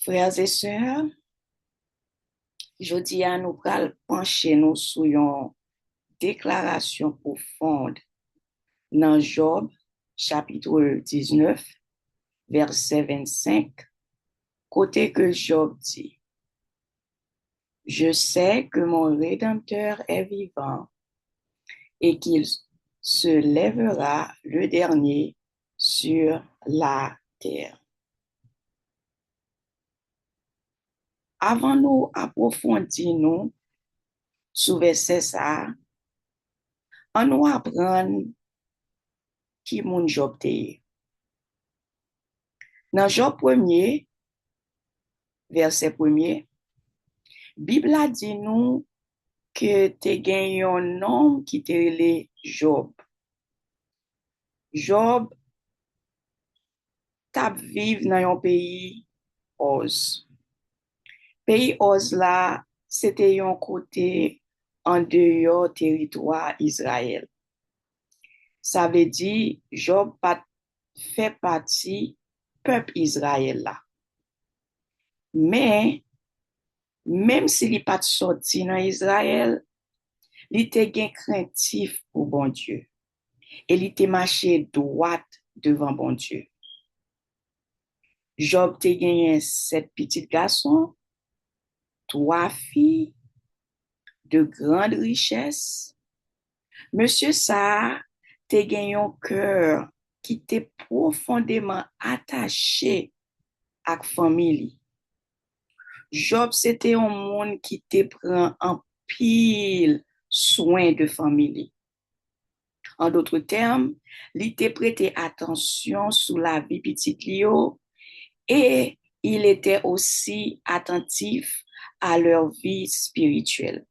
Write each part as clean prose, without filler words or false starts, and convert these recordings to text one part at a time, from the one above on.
Frères et sœurs, jodi à nous pral pencher nous sur une déclaration profonde dans Job, chapitre 19, verset 25, côté que Job dit, je sais que mon Rédempteur est vivant et qu'il se lèvera le dernier sur la terre. Avant nous approfondir nous sous verset ça, on nous apprend qui mon Job te. Dans Job 1er, verset 1er, Bible a dit nous que te gen yon homme qui te rele Job. Job tap vive dans yon pays Oz. Pays Oz là, c'était yon côté en dehors territoire Israël. Ça veut dire Job pas fait partie peuple Israël là. Mais même s'il n'est pas sorti dans Israël, il était gen craintif pour bon Dieu. Et il était marché droit devant bon Dieu. Job te gagné 7 petits garçons, 3 filles de grande richesse. Monsieur ça te gagné un cœur qui était profondément attaché à la famille. Job, c'était un monde qui te prend en pile soin de famille. En d'autres termes, il te prêté attention sur la vie petite Lio et il était aussi attentif à leur vie spirituelle.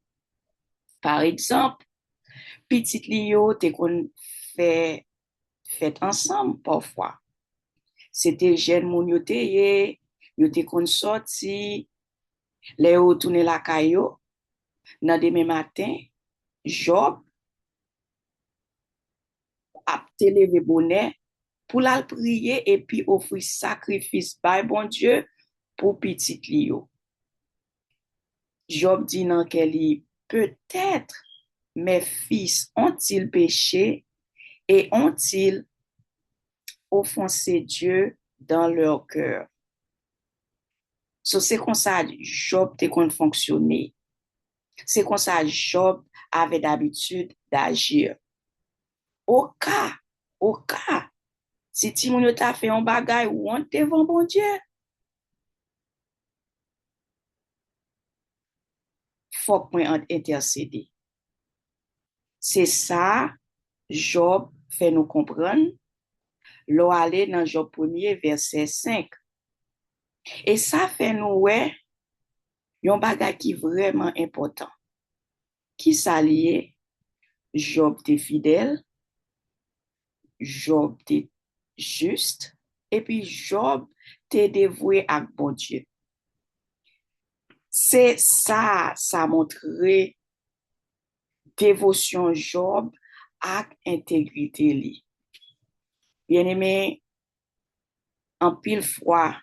Par exemple, petite Lio te kon fait fête ensemble parfois. C'était jeune moun yo te kon sorti, les yo tourner la caillou, dans demain matin, Job a te levé bonnet pour la prier et puis offrir sacrifice par bon Dieu pour petit Lio. Job dit dans qu'elle peut-être mes fils ont-ils péché et ont-ils offensé Dieu dans leur cœur. So, c'est comme ça Job te kon fonctionner. C'est comme ça Job avait d'habitude d'agir. Au cas, si Timoun t'a fait un bagay ou on devant bon Dieu, faut qu'on intercéder. C'est ça, Job fait nous comprendre. L'on aller dans Job 1er, verset 5. Et ça fait nous, ouais, yon bagay qui vraiment important. Qui s'allie, Job t'es fidèle, Job t'es juste, et puis Job t'es dévoué à bon Dieu. C'est ça, ça montrait dévotion Job à intégrité li. Bien aimé, en pile fois,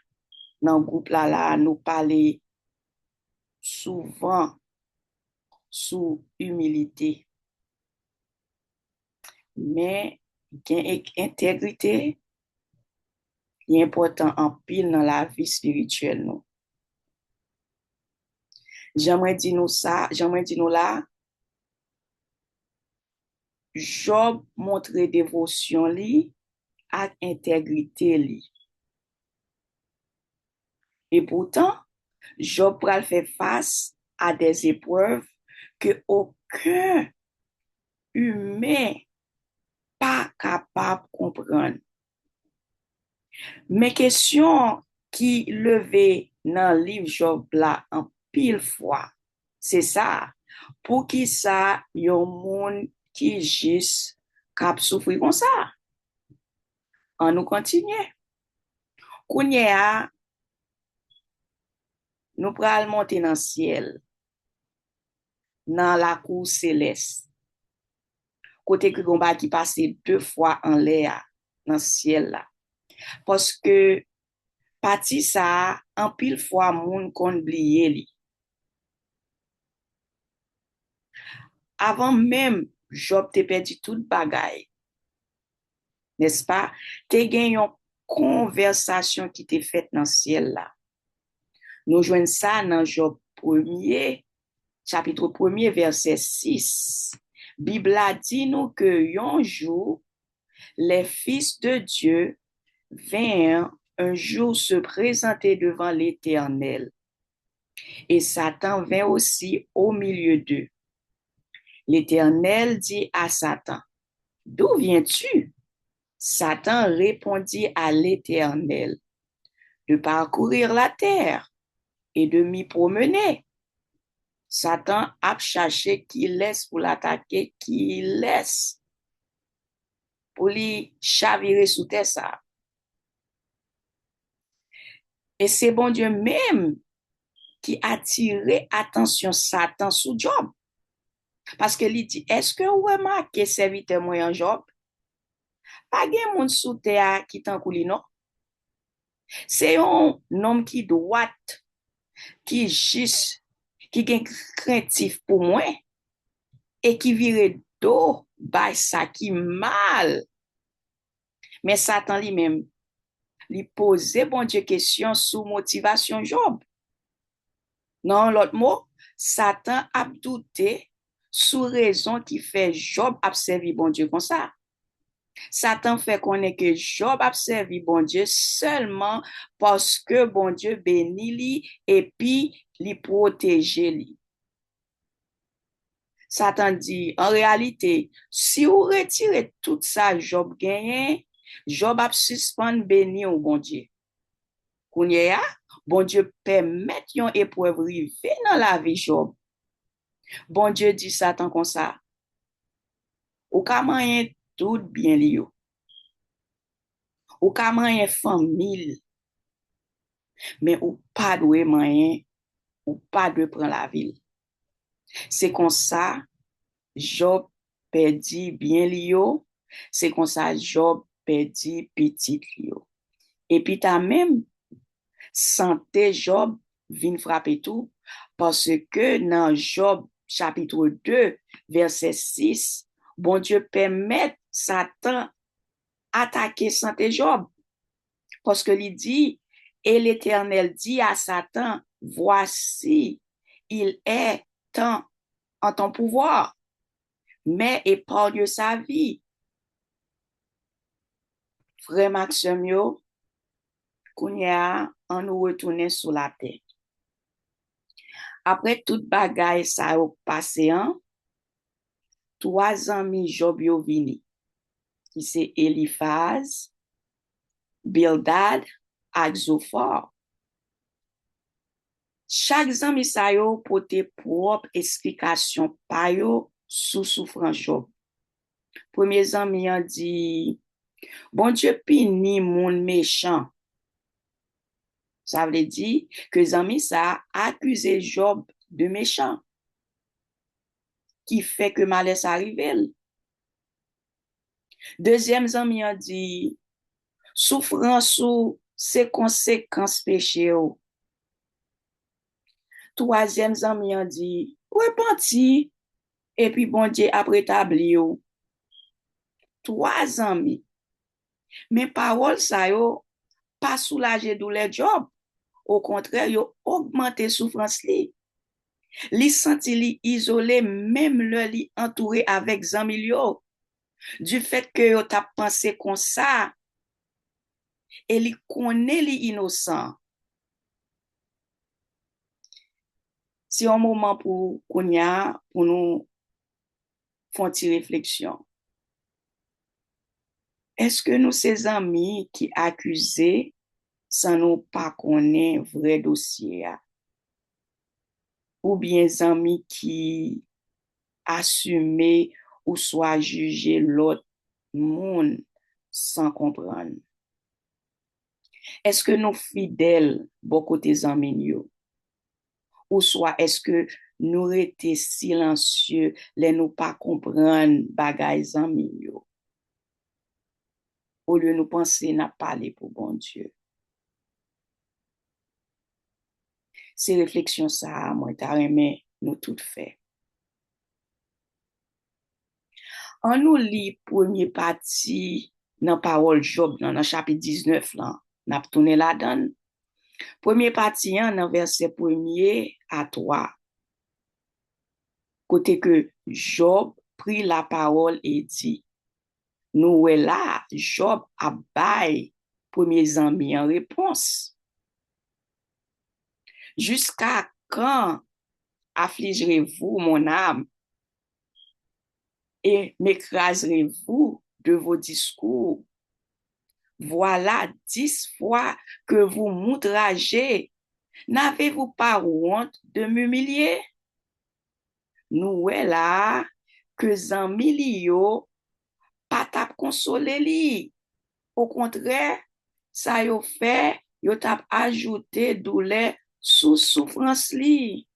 dans le groupe là, nous parler souvent sous humilité. Mais gen intégrité, est important en pile dans la vie spirituelle nous. J'aimerais dire nous là, Job montre dévotion li à intégrité li. Et pourtant, Job pral faire face à des épreuves que aucun humain pas capable de comprendre. Mais question qui levée dans le livre Job là en pile fois, c'est ça. Pour qui ça, yon moun qui juste cap souffrir comme ça. On nous continue. Kounye a, nous pral monter dans le ciel, dans la cour céleste. Côté que on qui passe 2 fois en l'air dans le ciel là. Parce que Pati sa, an pil fwa moun kon bliye li. Avant même Job te perdu tout bagay, n'est-ce pas? Te gen yon conversation qui te faite dans ciel là. Nous joignons ça dans Job 1er, chapitre 1er, verset 6. Bible a dit nous que yon jour, les fils de Dieu vinrent un jour se présenter devant l'Éternel. Et Satan vint aussi au milieu d'eux. L'Éternel dit à Satan, d'où viens-tu? Satan répondit à l'Éternel, de parcourir la terre et de m'y promener. Satan a cherché qui laisse pour l'attaquer, qui laisse pour lui chavirer sous terre ça. Et c'est bon Dieu même qui a tiré attention Satan sous Job. Parce que lui dit, est-ce que vous remarquez serviteur moi en Job? Pas gen moun sous terre qui t'en couli, non? C'est un homme qui droit, qui juste, qui gen craintif pour moi et qui vire dos bay ça qui mal. Mais Satan lui-même, lui posait bon Dieu question sous motivation Job. Non, l'autre mot, Satan a douté sous raison qui fait Job a servi bon Dieu comme ça. Satan fait connaître que Job a servi bon Dieu seulement parce que bon Dieu bénit lui et puis lui protège lui. Satan dit, en réalité, si vous retirez tout ça, Job gagne, Job a suspend béni au bon Dieu. Kounye ya, bon Dieu permet yon épreuve rive dans la vie Job. Bon Dieu dit Satan comme ça. Ou ka manyen tout bien li yo. Ou ka manyen famille. Mais ou pas doué manyen, ou pas de prendre la ville. C'est comme ça, Job perdit bien li yo. C'est comme ça, Job perdit petit li yo. Et puis t'as même santé Job vient frapper tout parce que dans Job chapitre 2 verset 6 bon Dieu permet Satan attaquer santé Job parce que il dit et l'Éternel dit à Satan voici il est temps en ton pouvoir mais épargne sa vie. Frère Maxime yo kounya on nous retourner sur la terre. Après tout bagay ça a passé, 3 amis Job yo vini, qui c'est Eliphaz, Bildad, ak Zophar. Chaque ami sa yo pote propre explication pa yo sous souffrance Job. Premier ami a dit, bon Dieu pini moun méchant. Ça veut dire que zami ça accusé Job de méchant, qui fait que malheur arrive. Deuxième ami a dit, souffrance ou c'est conséquences péché ou. Troisième ami a dit, repenti, et puis bon Dieu a rétabli ou. 3 amis. Mais parole ça yo, pas soulager douleur Job. Au contraire, yo augmenté souffrance li. Li senti li isolé, même le li entouré avec zami yo. Du fait que yo t'a pensé comme ça, et li connaît li innocent. C'est un moment pour Kounia, pour nous faire une réflexion. Est-ce que nous, ces amis qui accusent, sans nous pas connaître vrai dossier, ou bien amis qui assument ou soit juger l'autre monde sans comprendre? Est-ce que nous fidèles beaucoup des amis ou soit est-ce que nous restés silencieux les nous pas comprendre bagay amis yo au lieu nous penser n'a parler pour bon Dieu? Se refleksyon sa, mwen ta remen nou tout fè. An nou li premier pati nan parol Job nan chapit 19 lan, nap toune la dan. Premier pati an nan verset 1 à 3. Kote ke Job pri la parol e di. Nou wè la, Job a bay premier zanmi en repons. Jusqu'à quand affligerez-vous mon âme et m'écraserez-vous de vos discours? Voilà 10 fois que vous m'outragez. N'avez-vous pas honte de m'humilier? Nou wè la, que zanmi li yo pa tap konsole li. Au contraire, ça yo fait, yo tap ajoute douleur sous souffrance li.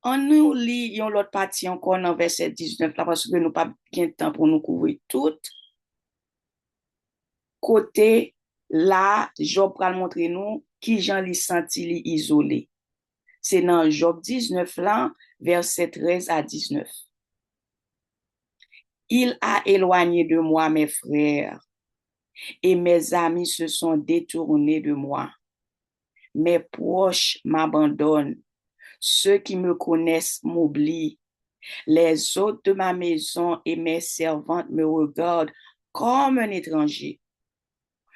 An nou li yon lot pati ankon nan verset 19 la, parce que nou pa gen temps pour nous couvrir tout. Côté là, Job pral montre nous qui jan li senti li isolé. C'est dans Job 19 là, verset 13 à 19. Il a éloigné de moi mes frères et mes amis se sont détournés de moi. Mes proches m'abandonnent. Ceux qui me connaissent m'oublient. Les hôtes de ma maison et mes servantes me regardent comme un étranger.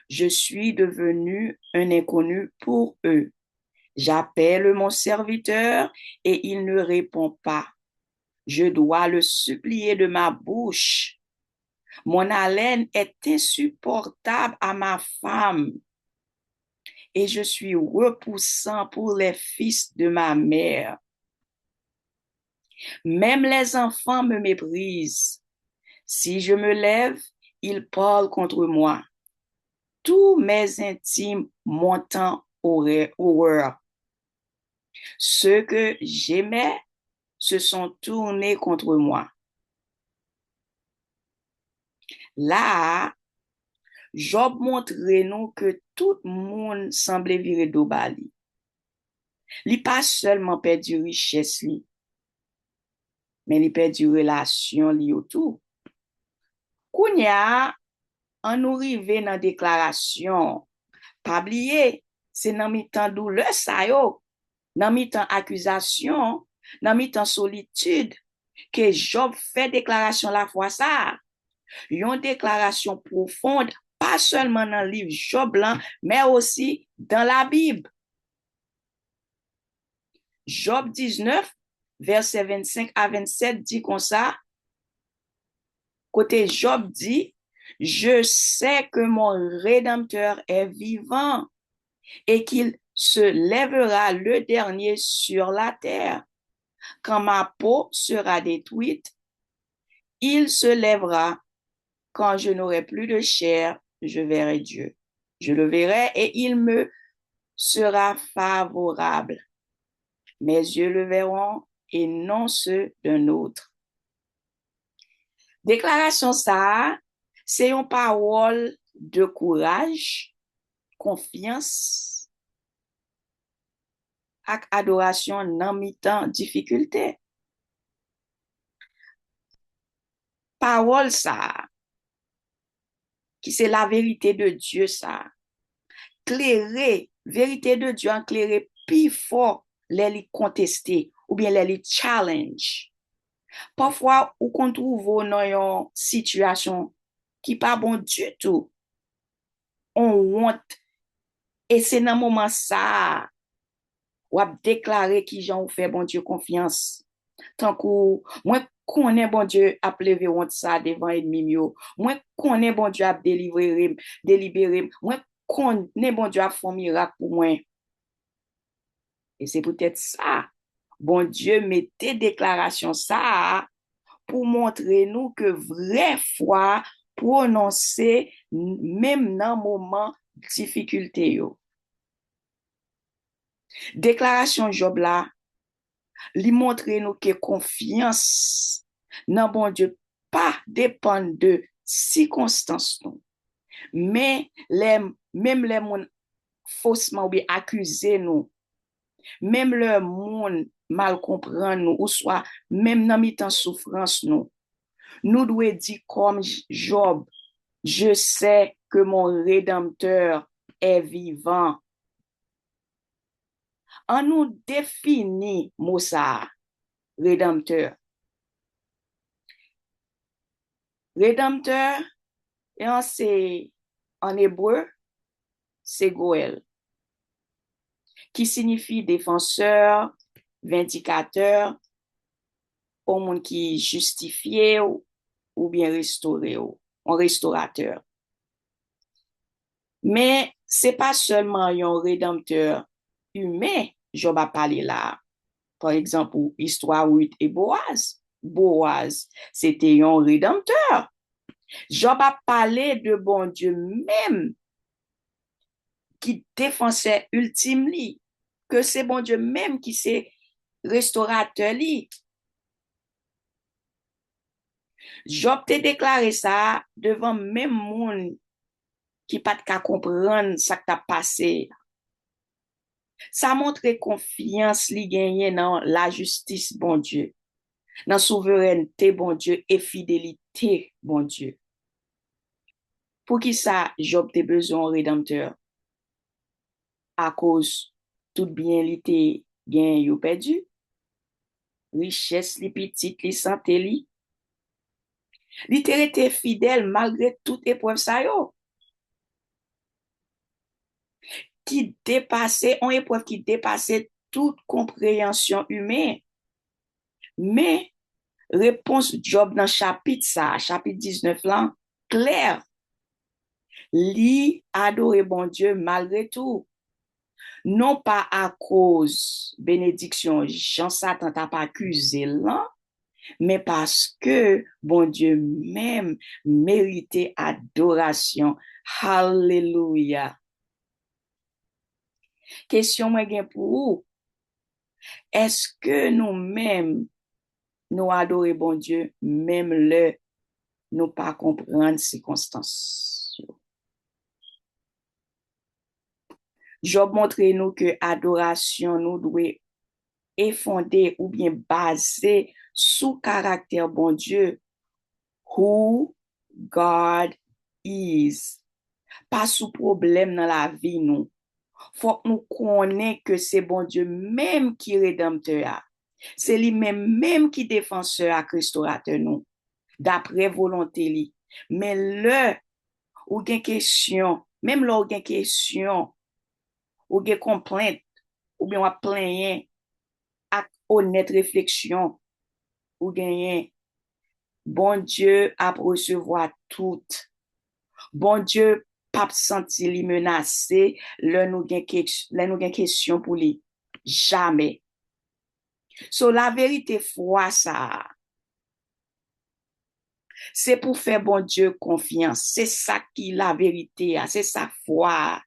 Je suis devenu un inconnu pour eux. J'appelle mon serviteur et il ne répond pas. Je dois le supplier de ma bouche. Mon haleine est insupportable à ma femme et je suis repoussant pour les fils de ma mère. Même les enfants me méprisent. Si je me lève, ils parlent contre moi. Tous mes intimes m'entendent horreur. Ceux que j'aimais se sont tournés contre moi. Là, Job montre nous que tout le monde semblait virer d'eau bali. Li pas seulement perdu richesse li, mais li perdu relation li autour. Kounya, an nou rive nan déclaration, pa bliye, c'est nan mi-temps douleur sa yo, nan mi-temps accusation, nan mi-temps solitude, que Job fait déclaration la fois ça. Yon déclaration profonde, pas seulement dans le livre Job là, mais aussi dans la Bible. Job 19, verset 25 à 27 dit comme ça. Côté Job dit, je sais que mon Rédempteur est vivant et qu'il se lèvera le dernier sur la terre. Quand ma peau sera détruite, il se lèvera. Quand je n'aurai plus de chair, je verrai Dieu. Je le verrai et il me sera favorable. Mes yeux le verront et non ceux d'un autre. Déclaration ça, c'est une parole de courage, confiance et adoration dans mi-temps difficulté. Parole ça, qui c'est la vérité de Dieu ça. Clairer, vérité de Dieu en clairer plus fort les contester ou bien les challenge. Parfois, ou qu'on trouve dans une situation qui pas bon du tout. On honte. Et c'est dans moment ça, ou a déclaré qui j'en ou fait bon Dieu confiance. Tant que moi connais bon Dieu a lever honte ça devant ennemi yo. Moi connais bon Dieu a délibérer. Moi connais bon Dieu a fait un miracle pour moi. Et c'est peut-être ça. Bon Dieu mettait déclaration ça pour montrer nous que vraie foi prononcer même dans moment difficulté yo. Déclaration Job là, li montre nous que confiance dans bon Dieu pas dépend de circonstances non. Mais même les moun faussement ou bien accuser nous, même le monde mal comprend nous, ou soit même dans mi-temps souffrance nous devons dire comme Job, je sais que mon Rédempteur est vivant. On nous définit mot ça, Rédempteur. Rédempteur, c'est en hébreu, c'est Goël, qui signifie défenseur, vindicateur, au monde qui justifié ou bien restauré, un restaurateur. Mais c'est pas seulement un rédempteur humain, je vais parler là. Par exemple, histoire Ruth et Boaz. Boaz, c'était un rédempteur. Je vais parler de bon Dieu même qui défensait ultime li, que c'est bon Dieu même qui c'est restaurateur li. Job te déclaré ça devant même monde qui pas qu'à comprendre ça qui t'a passé. Ça montre confiance li gagné dans la justice bon Dieu, dans souveraineté bon Dieu et fidélité bon Dieu. Pour qui ça Job te besoin rédempteur à cause tout bien li te gain yo perdu, richesse li petite li santé li te été fidèle malgré toute épreuve ça yo. Qui dépassait, une épreuve qui dépassait toute compréhension humaine. Mais, réponse Job dans chapitre 19 là, clair. Li adorer bon Dieu malgré tout. Non pas à cause bénédiction, Jean Satan t'a pas accusé là, mais parce que bon Dieu même méritait adoration. Hallelujah. Question moi gen pour vous. Est-ce que nous-mêmes, nous adorons bon Dieu, même le nous pas comprendre circonstances? Job montre nous que adoration nous doit être fondée ou bien basée sous caractère bon Dieu, who God is. Pas sous problème dans la vie nous. Faut que nous connaissions que c'est bon Dieu même qui rédempteur. C'est lui-même qui défenseur à restaurateur nous, d'après volonté li. Mais le, ou gen question, même là ou gen question, ou gen complainte, ou bien ou plaigner, ak honnête réflexion, ou gen bon Dieu a recevoir tout. Bon Dieu pas senti li menacé, le nous gen question pour lui. Jamais. So la vérité foi ça. C'est pour faire bon Dieu confiance. C'est ça qui la vérité, c'est sa foi.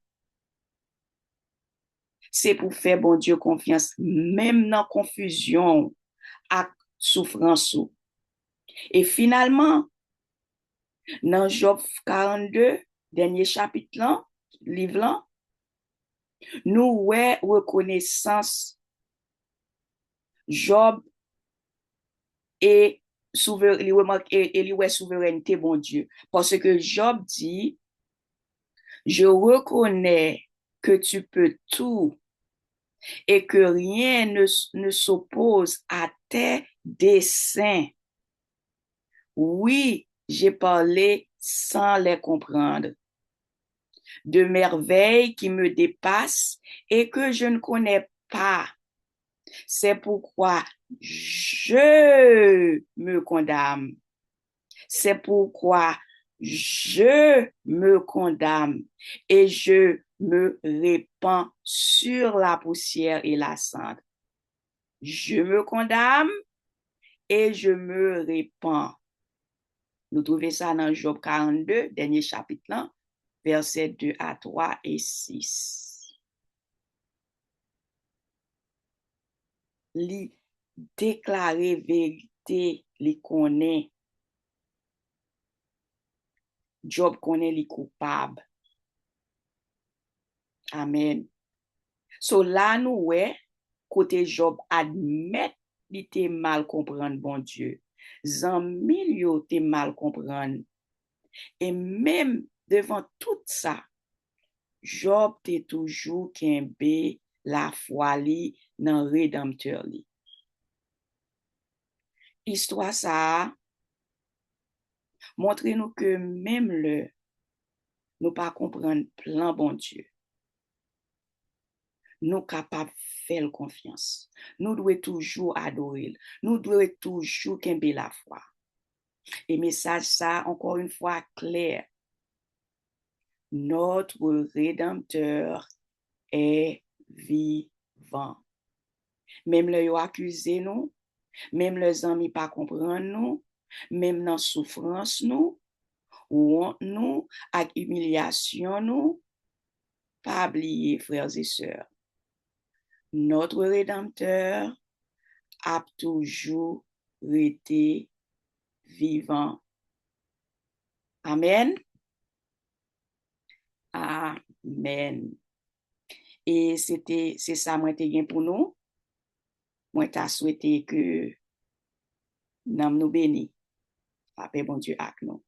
C'est pour faire bon Dieu confiance, même dans confusion, à souffrance. Et finalement, dans Job 42, dernier chapitre là, livre là, nous ouais reconnaissance Job et souveraineté bon Dieu. Parce que Job dit, je reconnais que tu peux tout et que rien ne s'oppose à tes desseins. Oui, j'ai parlé sans les comprendre, de merveilles qui me dépassent et que je ne connais pas. C'est pourquoi je me condamne. C'est pourquoi je me condamne et je me répands sur la poussière et la cendre. Je me condamne et je me répands. Nous trouvons ça dans Job 42, dernier chapitre, là, versets 2 à 3 et 6. Li déclarer vérité, li connaît. Job connaît li coupable. Amen. So là, nous, ouais, côté Job admet li te mal comprendre bon Dieu. Zanmil yo te mal comprendre. Et même devant tout ça, Job te toujours kembe la foi li nan rédempteur li. Histoire ça montre nous que même le nous pas comprendre plan bon Dieu, nous capables faire confiance. Nous devons toujours adorer. Nous devons toujours kembe la foi. Et message ça, encore une fois, clair. Notre Rédempteur est vivant. Même le yo accusé nous, même les amis pas comprendre nous, même dans souffrance nous, honte nous, ak humiliation nous, pas oublier frères et sœurs. Notre Rédempteur a toujours été vivant. Amen. Amen. Et c'est ça moi te gen pour nous. Moi t'a souhaité que nam nous béni. Pape bon Dieu ak nous.